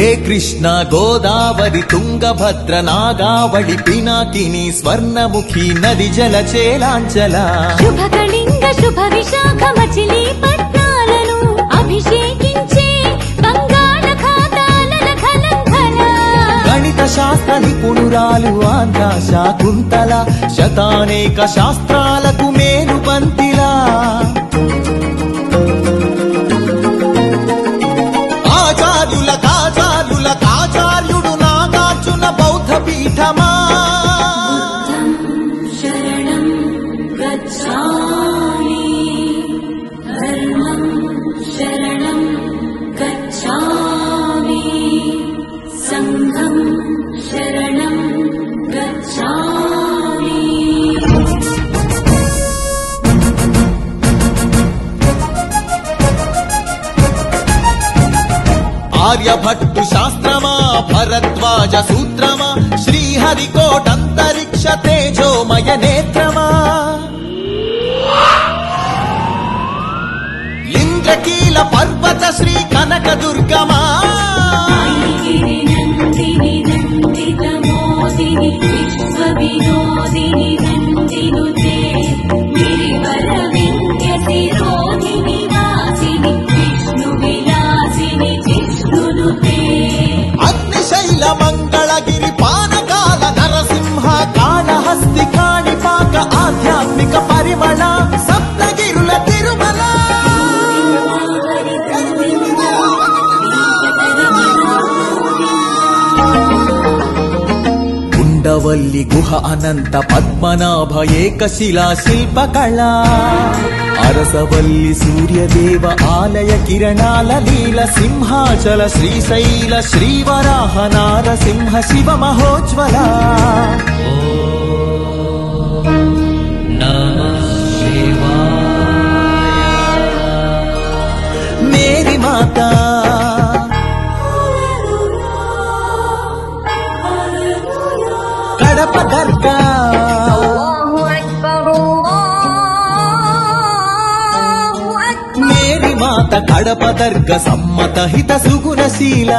హే కృష్ణ గోదావరి తుంగభద్ర నాగావళి పినాకిని స్వర్ణముఖి నది జల చేలాంచల శుభకళింగ శుభ విశాఖ మచిలీపట్నాలను అభిషేకించే బంగాళ ఖాతాల ఖలంఖల గణిత శాస్త్ర నిపుణురాలు ఆంధ్ర శాకుంతల శతానేక శాస్త్రాలకు మేలు పంతిలా ఆచార్యుడు నాగార్జున బౌద్ధ పీఠమా శరణం గచ్ఛామి ధర్మం శరణం గచ్ఛామి సంఘం శరణం గచ్ఛామి ఆర్యభట్టు శాస్త్రమా భరద్వాజ సూత్రమా శ్రీహరికోటంతరిక్ష తేజోమయ నేత్రమా ఇంద్రకీల పర్వత శ్రీ కనక దుర్గమా నందిని నందిత మోదిని విశ్వ వినోదిని నందినుతే గిరివర వింధ్య శిరోధిని వాసిని విష్ణు విలాసిని జిష్ణునుతే అగ్నిశైల మంగళగిరి పానకాల నరసింహ కాళహస్తి కాణిపాక ఆధ్యాత్మిక పరిమళ సప్తగిరుల తిరుమల ఉండవల్లి గుహ అనంత పద్మనాభ ఏకశిలా శిల్పకళ అరసవల్లి సూర్యదేవ ఆలయ కిరణాల లీల సింహాచల శ్రీశైల శ్రీవరాహ నారసింహ శివ మహోజ్వల మేరీ మాతా కడప దర్గా మేరీ మాత కడప దర్గ సమ్మత హిత సుగుణశీల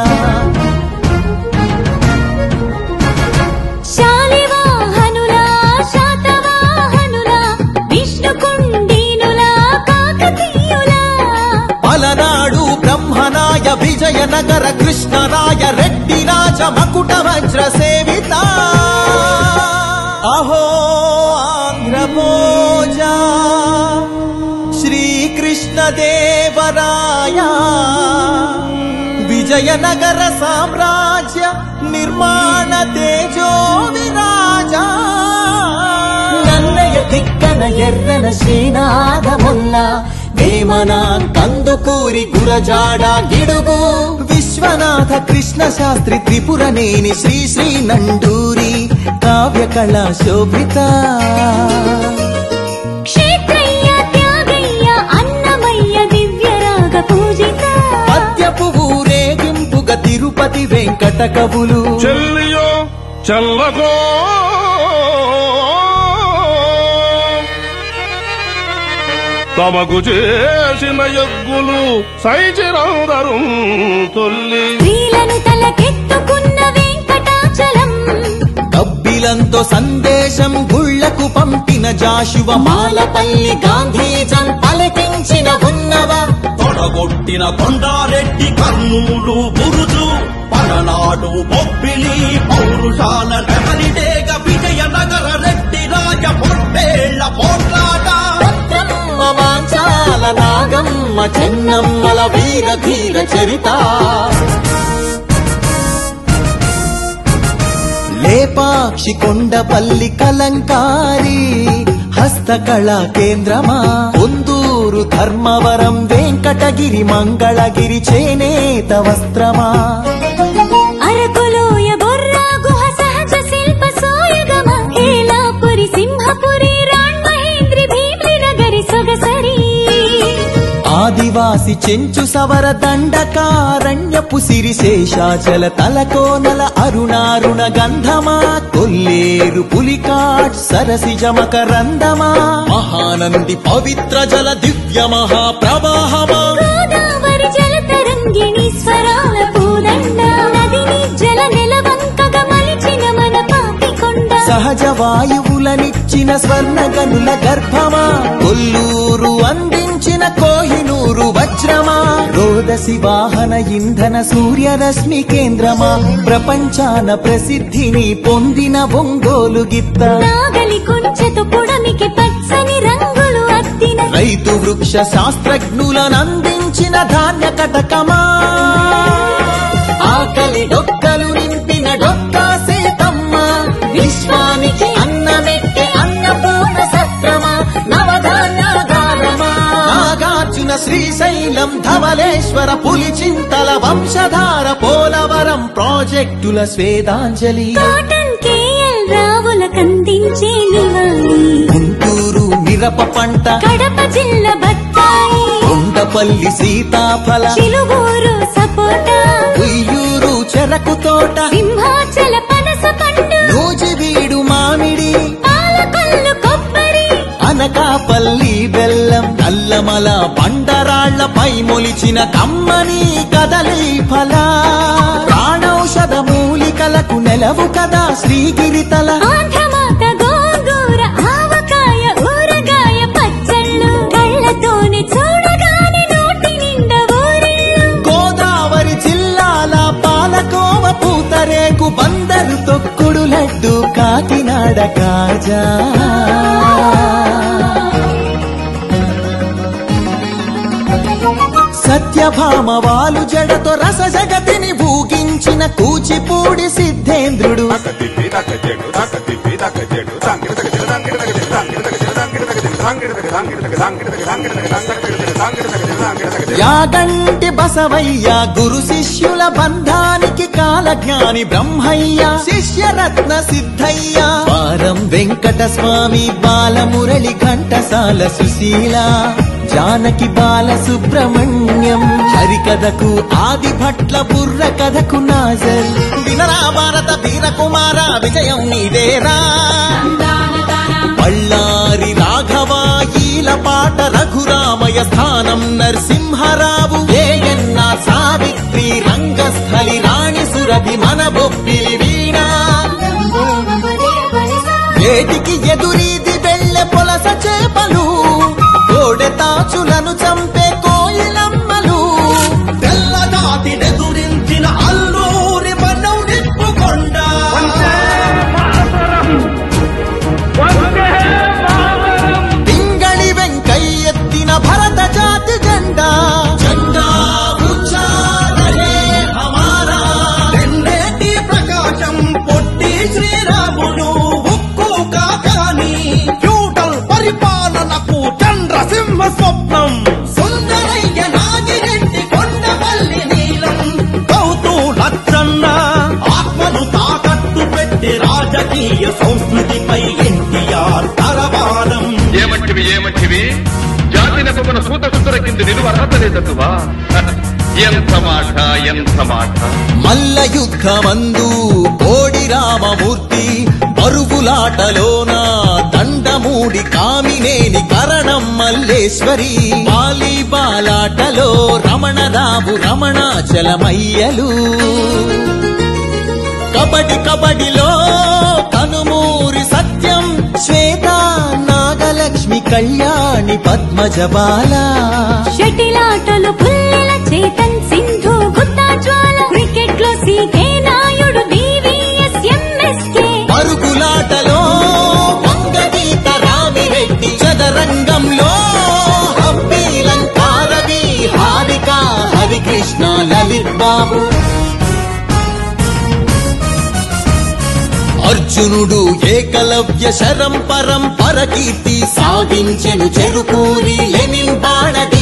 శాలివాహనులా శాతవాహనులా విష్ణుకుండీనులా కాకతీయులా పలనాడు బ్రహ్మనాయ విజయనగర కృష్ణరాయ రెడ్డి రాజ మకుట వజ్ర సేవిత అహో ఆంధ్రభోజ శ్రీకృష్ణదేవరాయ విజయనగర సామ్రాజ్య నిర్మాణ తేజో విరాజ నన్నయ తిక్కన ఎర్రన శ్రీనాథముల్ల వేమన కందుకూరి గురజాడ గిడుగు విశ్వనాథ కృష్ణ శాస్త్రి త్రిపురనేని శ్రీ శ్రీ నండూరి కావ్య కళా శోభిత క్షేత్రయ్య త్యాగయ్య అన్నమయ్య దివ్యరాగ పూజిత పద్యపు ఊరేగింపుగా తిరుపతి వెంకట కవులు చెల్లియో చల్లగో తమకు చేసిన యజ్ఞులు సైచిరందరు తొల్లి స్త్రీలను తలకెత్తుకున్న వెంకటాచలం కబ్బిలంతో సందేశం గుళ్లకు పంపిన జాషువ మాలపల్లి గాంధీజం పలికించిన ఉన్నవ తొడగొట్టిన కొండారెడ్డి కర్నూలు బురుజు పలనాడు బొబ్బిలి పౌరుషాల నెమలిడేగ విజయనగర రెడ్డి రాజ పొట్టేళ్ల పోట్లాట మాంచాల నాగమ్మ చెన్నమ్మల వీర ధీర చరిత లేపాక్షి కొండపల్లి కలంకారి హస్తకళా కేంద్రమా కొందూరు ధర్మవరం వెంకటగిరి మంగళగిరి చేనేత వస్త్రమా అరకులోయ బొర్రా గుహ సహజ శిల్ప సోయగమ ఏలాపురి సింహపురి రాణ్మహేంద్రి భీమ్లి నగరి సొగసరి ఆదివాసి చెంచు సవర దండకారణ్యపు సిరి శేషాచల తలకోనల అరుణారుణ గంధమా కొల్లేరు పులికాట్ సరసిజ మకరందమా మహానంది పవిత్ర జల దివ్య మహాప్రవాహమా గోదావరి జల తరంగిణి స్వరాల పూదండ సహజ వాయువులనిచ్చిన స్వర్ణగనుల గర్భమా, కొల్లూరు అందించిన కోహినూరు వజ్రమా, రోదసి వాహన ఇంధన సూర్యరశ్మి కేంద్రమా, ప్రపంచాన ప్రసిద్ధిని పొందిన ఒంగోలు గిత్త, నాగలి కొంచెతో పొడమికి పచ్చని రంగులు అద్దిన రైతు వృక్ష శాస్త్రజ్ఞులనందించిన ధాన్య కటకమా, ఆకలి డొక్కలు నింపిన డొక్కా సీతమ్మ, విశ్వానికి అన్నమెట్టే అన్నపూర్ణ సత్రమా, నవధాన్యాగారమా, నాగార్జున శ్రీశైలం ధవలేశ్వర పులిచింతల వంశధార పోలవరం ప్రాజెక్టుల స్వేదాంజలి, కాటన్ కేఎల్ రావులకందించే నివాళి, గుంటూరు మిరప పంట, కడప జిల్లా బత్తాయి, కొండపల్లి సీతాఫల, చిలుగూరు సపోటా, ఉయ్యూరు చెరకు తోట, సింహాచల పనస పండు, నూజివీడు మామిడి, పాలకొల్లు కొబ్బరి, అనకాపల్లి బెల్లం, నల్లమల బండరాళ్లపై మొలిచిన కమ్మని కదలి ఫల, ప్రాణౌషధ మూలికలకు నెలవు కదా శ్రీగిరితల, ఆంధ్రమాత గోంగూర ఆవకాయ ఊరగాయ పచ్చళ్ళు, కళ్ళతోనే చూడగానే నోటి నిండా ఊరిళ్ళు, గోదావరి జిల్లాల పాలకోవ పూతరేకు, బందరు తొక్కుడు లడ్డు, కాకినాడ కాజా, సత్యభామ వాలు జడతో రస జగతిని భూగించిన కూచిపూడి సిద్ధేంద్రుడు, యాగంటి బసవయ్య గురు శిష్యుల బంధానికి కాలజ్ఞాని బ్రహ్మయ్య, శిష్యరత్న సిద్ధయ్య, వారం వెంకట స్వామి, బాలమురళి ఘంటసాల సుశీల, జానకి బాల సుబ్రహ్మణ్యం, హరికథకు ఆది భట్ల బుర్ర కథకు నాజర్, వినరా భారత వీర కుమార విజయం నీదేరా, బళ్ళారి రాఘవాయీల పాట రఘురామయ స్థానం నరసింహరావు, ఏఎన్ఆర్ సావిత్రి రంగస్థలి రాణి సురభి మన బొబ్బిలి వీణ, వేటికి ఎదురీది వెళ్ళె పొలస చేపలు, కోడె తాచులను చంపే కోయిలమ్మలు, తెల్లదాతి నెదురించిన అల్లూరి మనం నిప్పుకొండ, పింగళి వెంకయ్యెత్తిన భరత జాతి జెండా, జెండా ఉచ్చారణే హమారా, రెండేటి ప్రకాశం పొట్టి శ్రీరాముడు ఉక్కు కాకాని, ఫ్యూడల్ పరిపాలనకు చంద్రసింహ స్వప్నం, సుందరయ్య నాగిరెడ్డి కొండపల్లి నీలం, గౌతు లచ్చన్న ఆత్మను తాకట్టు పెట్టి రాజకీయ సంస్కృతిపై ఎన్టీఆర్ తరవారం, ఏమంటివి జాతి నెపమున సూత సుతుర కింద నిలువ అర్హత లేదటువా, ఎంత మాట, మల్ల యుద్ధమందు కోడి రామమూర్తి, పరుగులాటలోన దండమూడి కామినేని కరణం మల్లేశ్వరి, వాలీబాలాటలో రమణరావు రమణాచలమయ్యలు, కబడిలో కనుమూరి సత్యం శ్వేత నాగలక్ష్మి కళ్యాణి పద్మజబాల, షటిలాటలు పుల్లెల చేతన్ సింధు గుత్తా జ్వాల, క్రికెట్ లో సీకే నాయుడు డివిఎస్ ఎంఎస్కే, పరుగులాటలో వంగగీత రామిరెడ్డి, చదరంగంలో హబ్బీలంకారవి హారిక హరికృష్ణ లలిత్ బాబు, అర్జునుడు ఏకలవ్య శరం పరంపర కీర్తి సాధించెను చెరుకూరి లెనిన్ బాణది